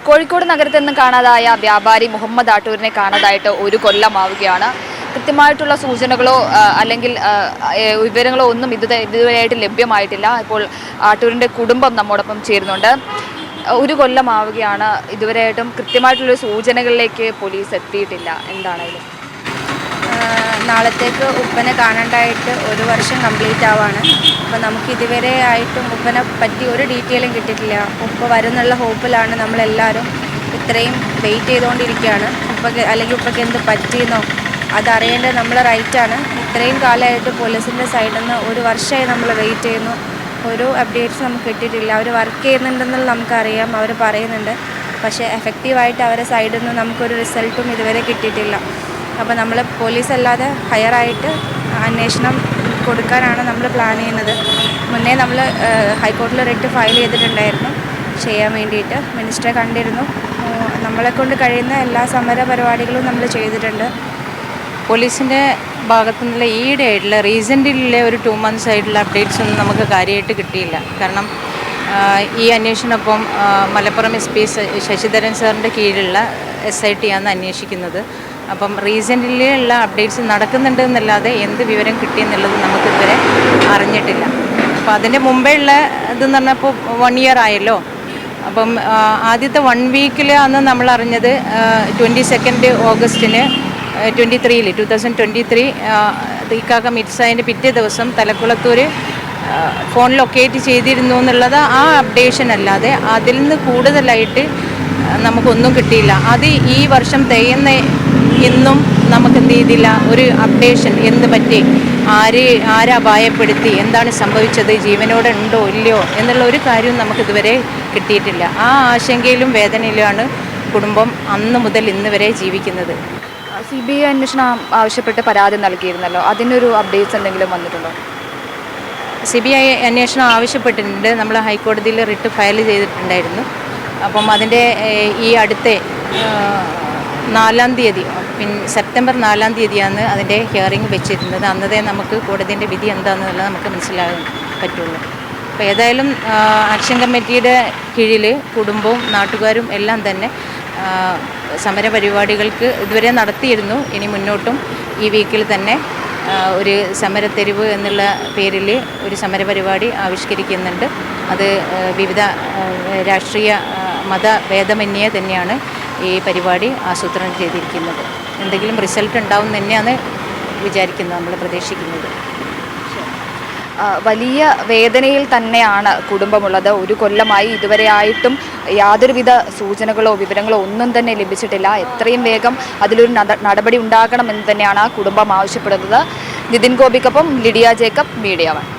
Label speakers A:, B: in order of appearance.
A: കോഴിക്കോട് നഗരത്തിൽ നിന്ന് കാണാതായ വ്യാപാരി മുഹമ്മദ് ആട്ടൂരിനെ കാണാതായിട്ട് ഒരു കൊല്ലമാവുകയാണ്. കൃത്യമായിട്ടുള്ള സൂചനകളോ അല്ലെങ്കിൽ വിവരങ്ങളോ ഒന്നും ഇതുവരെയായിട്ട് ലഭ്യമായിട്ടില്ല. ഇപ്പോൾ ആട്ടൂരിൻ്റെ കുടുംബം നമ്മോടൊപ്പം ചേരുന്നുണ്ട്. ഒരു കൊല്ലമാവുകയാണ്, ഇതുവരെയായിട്ടും കൃത്യമായിട്ടുള്ള സൂചനകളിലേക്ക് പോലീസ് എത്തിയിട്ടില്ല. എന്താണ് ഇത്?
B: നാളത്തേക്ക് ഉപ്പനെ കാണാണ്ടായിട്ട് 1 വർഷം കംപ്ലീറ്റ് ആവാണ്. അപ്പോൾ നമുക്ക് ഇതുവരെ ആയിട്ടും ഉപ്പനെ പറ്റി ഒരു ഡീറ്റെയിലും കിട്ടിയിട്ടില്ല. ഉപ്പ വരുന്നുള്ള ഹോപ്പിലാണ് നമ്മളെല്ലാവരും ഇത്രയും വെയിറ്റ് ചെയ്തുകൊണ്ടിരിക്കുകയാണ്. ഉപ്പയ്ക്ക് എന്ത് പറ്റിയെന്നോ അതറിയേണ്ടത് നമ്മളെ റൈറ്റാണ്. ഇത്രയും കാലമായിട്ട് പോലീസിൻ്റെ സൈഡിൽ നിന്ന് 1 വർഷമായി നമ്മൾ വെയിറ്റ് ചെയ്യുന്നു. ഒരു അപ്ഡേറ്റ്സ് നമുക്ക് കിട്ടിയിട്ടില്ല. അവർ വർക്ക് ചെയ്യുന്നുണ്ടെന്നുള്ള നമുക്കറിയാം, അവർ പറയുന്നുണ്ട്. പക്ഷേ എഫക്റ്റീവായിട്ട് അവരുടെ സൈഡിൽ നിന്ന് നമുക്കൊരു റിസൾട്ടും ഇതുവരെ കിട്ടിയിട്ടില്ല. അപ്പോൾ നമ്മൾ പോലീസ് അല്ലാതെ ഹയറായിട്ട് അന്വേഷണം കൊടുക്കാനാണ് നമ്മൾ പ്ലാൻ ചെയ്യുന്നത്. മുന്നേ നമ്മൾ ഹൈക്കോടതിയിൽ റിട്ട് ഫയൽ ചെയ്തിട്ടുണ്ടായിരുന്നു ചെയ്യാൻ വേണ്ടിയിട്ട്. മിനിസ്റ്ററെ കണ്ടിരുന്നു. നമ്മളെക്കൊണ്ട് കഴിയുന്ന എല്ലാ സമര പരിപാടികളും നമ്മൾ ചെയ്തിട്ടുണ്ട്.
C: പോലീസിൻ്റെ ഭാഗത്തു നിന്നുള്ള ഈയിടെയായിട്ടുള്ള റീസെൻ്റിലെ ഒരു 2 months ആയിട്ടുള്ള അപ്ഡേറ്റ്സ് ഒന്നും നമുക്ക് കാര്യമായിട്ട് കിട്ടിയില്ല. കാരണം ഈ അന്വേഷണം ഇപ്പം മലപ്പുറം SP ശശിധരൻ സാറിൻ്റെ കീഴിലുള്ള SIT ആണ് അന്വേഷിക്കുന്നത്. അപ്പം റീസെൻ്റിലുള്ള അപ്ഡേറ്റ്സ് നടക്കുന്നുണ്ട് എന്നല്ലാതെ എന്ത് വിവരം കിട്ടിയെന്നുള്ളത് നമുക്കിതുവരെ അറിഞ്ഞിട്ടില്ല. അപ്പോൾ അതിൻ്റെ മുമ്പേ ഉള്ള ഇതെന്ന് പറഞ്ഞപ്പോൾ 1 year ആയല്ലോ. അപ്പം ആദ്യത്തെ 1 week അന്ന് നമ്മൾ അറിഞ്ഞത് 22 ഓഗസ്റ്റിന് 2023 ഇക്കാക്ക മിർസായിൻ്റെ പിറ്റേ ദിവസം തലക്കുളത്തൂർ ഫോൺ ലൊക്കേറ്റ് ചെയ്തിരുന്നു എന്നുള്ളത് ആ അപ്ഡേഷൻ അല്ലാതെ അതിൽ നിന്ന് കൂടുതലായിട്ട് നമുക്കൊന്നും കിട്ടിയില്ല. അത് ഈ വർഷം തികയുന്ന ഇന്നും നമുക്ക് എന്ത് ചെയ്തില്ല, ഒരു അപ്ഡേഷൻ എന്ത് പറ്റി, ആരാ ഭയപ്പെടുത്തി, എന്താണ് സംഭവിച്ചത്, ജീവനോടെ ഉണ്ടോ ഇല്ലയോ എന്നുള്ള ഒരു കാര്യവും നമുക്കിതുവരെ കിട്ടിയിട്ടില്ല. ആ ആശങ്കയിലും വേദനയിലുമാണ് കുടുംബം അന്ന് മുതൽ ഇന്ന് വരെ ജീവിക്കുന്നത്.
A: CBI അന്വേഷണം ആവശ്യപ്പെട്ട് പരാതി നൽകിയിരുന്നല്ലോ, അതിനൊരു അപ്ഡേറ്റ്സ് എന്തെങ്കിലും വന്നിട്ടുണ്ടോ?
C: CBI അന്വേഷണം ആവശ്യപ്പെട്ടിട്ടുണ്ട്. നമ്മൾ ഹൈക്കോടതിയിൽ റിട്ട് ഫയൽ ചെയ്തിട്ടുണ്ടായിരുന്നു. അപ്പം അതിൻ്റെ ഈ അടുത്ത 4-ാം തീയതി സെപ്റ്റംബർ 4-ാം തീയതിയാണ് അതിൻ്റെ ഹിയറിംഗ് വെച്ചിരുന്നത്. അന്നതേ നമുക്ക് കോടതിൻ്റെ വിധി എന്താണെന്നുള്ളത് നമുക്ക് മനസ്സിലാകാൻ പറ്റുള്ളൂ. അപ്പോൾ ഏതായാലും ആക്ഷൻ കമ്മിറ്റിയുടെ കീഴിൽ കുടുംബവും നാട്ടുകാരും എല്ലാം തന്നെ സമരപരിപാടികൾക്ക് ഇതുവരെ നടത്തിയിരുന്നു. ഇനി മുന്നോട്ടും ഈ വീക്കിൽ തന്നെ ഒരു സമരത്തെരുവ് എന്നുള്ള പേരിൽ ഒരു സമരപരിപാടി ആവിഷ്കരിക്കുന്നുണ്ട്. അത് വിവിധ രാഷ്ട്രീയ മതഭേദമന്യേ തന്നെയാണ് ഈ പരിപാടി ആസൂത്രണം ചെയ്തിരിക്കുന്നത്. എന്തെങ്കിലും റിസൾട്ട് ഉണ്ടാവും തന്നെയാണ് വിചാരിക്കുന്നത്, നമ്മൾ പ്രതീക്ഷിക്കുന്നത്.
A: വലിയ വേദനയിൽ തന്നെയാണ് കുടുംബമുള്ളത്. 1 കൊല്ലമായി ഇതുവരെയായിട്ടും യാതൊരുവിധ സൂചനകളോ വിവരങ്ങളോ ഒന്നും തന്നെ ലഭിച്ചിട്ടില്ല. എത്രയും വേഗം അതിലൊരു നടപടി ഉണ്ടാകണമെന്ന് തന്നെയാണ് കുടുംബം ആവശ്യപ്പെടുന്നത്. നിതിൻ ഗോപിക്കൊപ്പം ലിഡിയ ജേക്കബ്, മീഡിയ 1.